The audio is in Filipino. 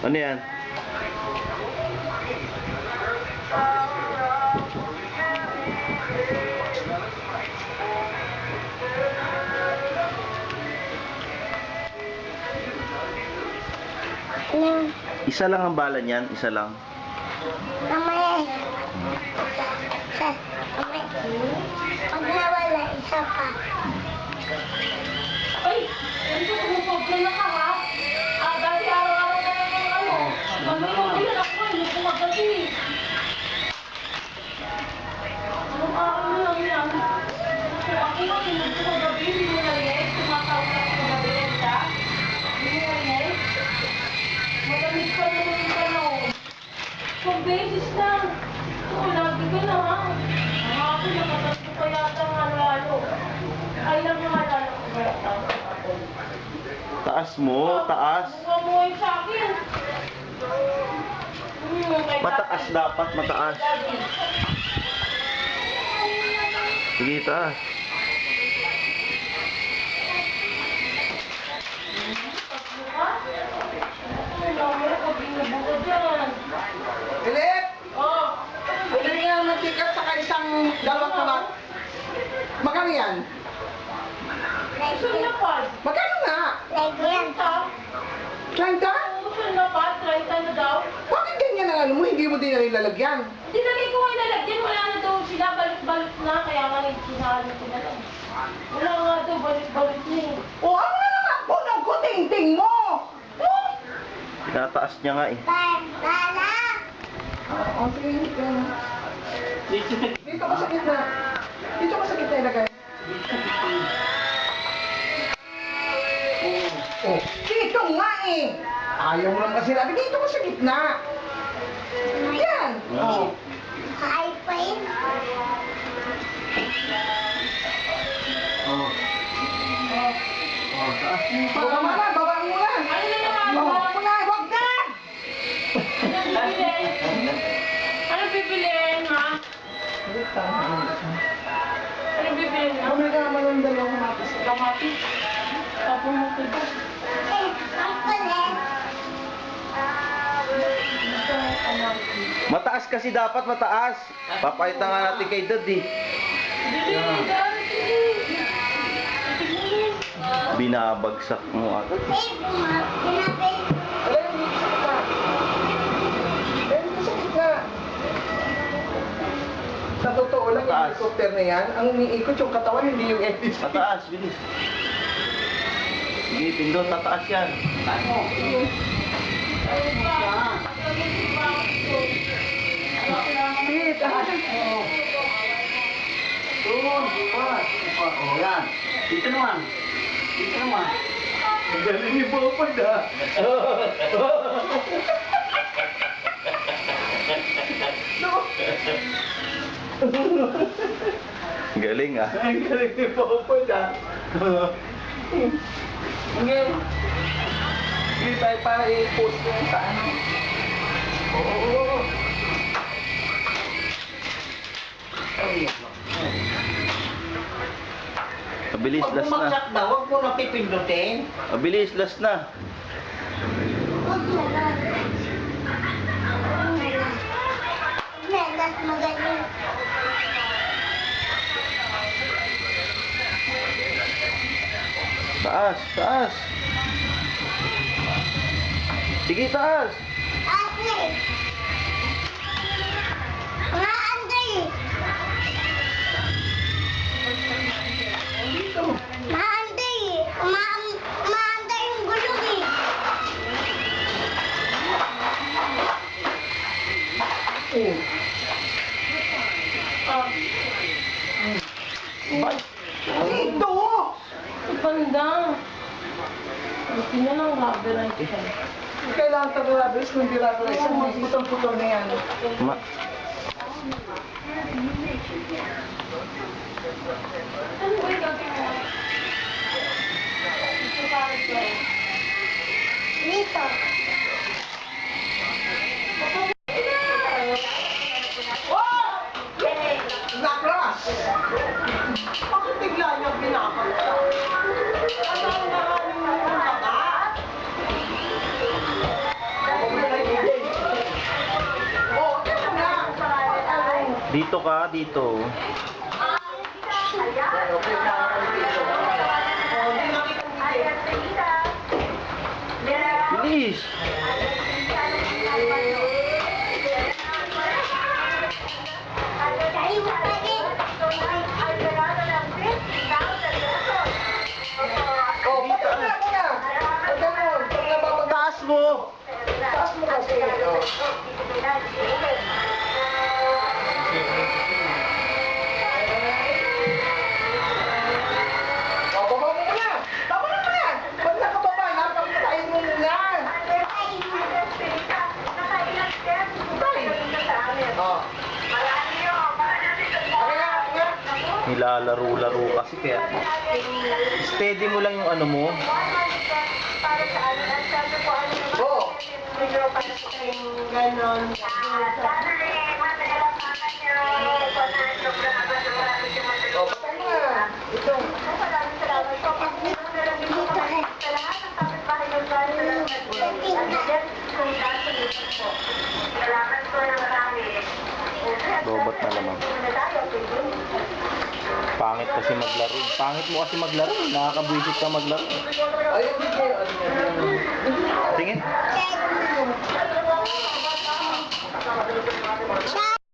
Ano yan? Isa lang ang bala niyan, isa lang. Mamaya. Isa. Mamaya. Pag nawala, isa pa. Ay! Ganito pumupogla na ka, ha? Dati araw-araw ka na ng ano. Mamaya yan ako, hindi ko magabi. Anong araw na lang yan? Ako nga, hindi ko magabi, hindi mo narinig. Tumatawag ka sa gabi yan siya. Hindi mo narinig. Malamig ka naman yung panahon. So, beses na. So, lagi ka na, ha? Ang ako, nakatatlo pa yata nga lalo. Ay, nagmamalala ko ba yata ako? Taas mo, taas. Bumamuhay sa akin. Kay Mataas Daddy. dapat, mataas. Daddy. Sige, taas. Tatlo ka? Ay, mamaya pag binubuka dyan. Philip! Oh, Bili nga ng ticket sa isang dalawang kabat. Magkano yan? saan na pa? Magkano nga? Like yan. 30? Saan na pa? 30 na daw? Bakit ganyan ang ano mo? Hindi mo din na nilalagyan. Dinagay ko nga nalagyan. Wala na daw sila. Balot-balot na. Kaya nga nagsinalo ko na lang. Wala nga daw. Balot-balot na eh. O ano na naman po ng kuting-ting mo? Oh! Tinataas niya nga eh. Lala. Oo, sige. Dito ka sa gitna. Dito ka sa gitna ilagay. Oh, dito nga eh. Ayaw mo lang kasi sinabi. Dito ka sa gitna. Yan. Oh. Hi, Pin. Baba mo na, baba mo na. Ano na naman? Baba mo na, wag ka! Anong bibilin? Anong bibilin, ha? Anong bibilin na? Bumili ka naman ng dalawang kamatis. Kamatis. Tapos mo ko ba? Eh, ang kulit. Mataas kasi dapat, mataas. Papakita nga natin kay Dad eh. Binabagsak mo agad. Eh, pinapin. Alam, dito sa gitna. Dito sa gitna. Sa totoo lang, yung Taas. helicopter na yan, ang umiikot yung katawan, hindi yung engine. Mataas, bilis. Sige, pindot, tataas yan. Pit, Oh, yan. Dito naman. Dito naman. Ang galing ni Bopad ah. Galing ah. Ang galing ni Bopad ah. Okay. Hindi tayo para i-post ko yung sa ano. Oo. Mabilis, Pag last na. bumagsak daw, huwag mo na pipindutin. Mabilis, last na. Huwag na lang. Megas magaling. Taas, taas. Sige, taas. Ate. Maantay. Maantay. Maantay yung gulong eh. Dito! Banda. Buti na lang rubber ang isa. Kailangan taga-rubberies, kung hindi rubberies, putol-putol na yan. Ma Ano ba yung gagawin mo? Ito parang ito. Dito. Nakras! Bakit bigla niya pinapagsak? Ano ang nakalimut ng baba? Dito ka, dito. Bilis! Dahil mo pa rin. Oh, patay na muna. Pag ganun, pag nababag... Taas mo! Taas mo kasi. Oh. Oh, baba mo muna. Baba mo muna. Pag nakababa na, pagpatayin mo muna. Oh. Okay nga. Nilalaro-laro kasi kaya. Steady mo lang yung ano mo. Oh. Oh, patay mo na. Ito. Robot na naman. Pangit kasi maglaro. Pangit mo kasi maglaro. Nakakabwisit ka maglaro. Ayun, dito. Tingin. Dad.